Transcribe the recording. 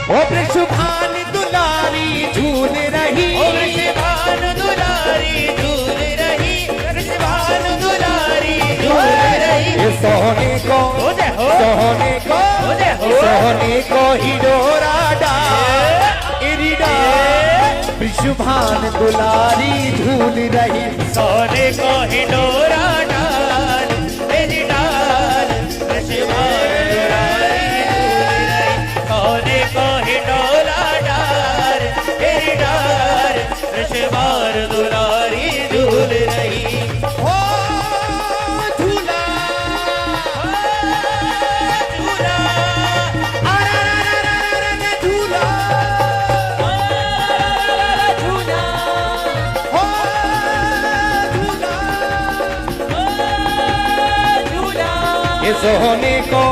ओ वृषभान दुलारी झूल रही, ओ वृषभान दुलारी झूल रही, वृषभान दुलारी झूल रही। ये सोने को सोने को सोने को हिडोरा वृषभान दुलारी झूल रही, सोने को हिडोरा डाल मेरी डाल वृषभान दुलारी झूल रही। सोने को हिडोरा डाल मेरी डाल वृषभान दुलारी झूल रही। ओ झूला झूला झूला झूला ओ झूला झूला ये सोने को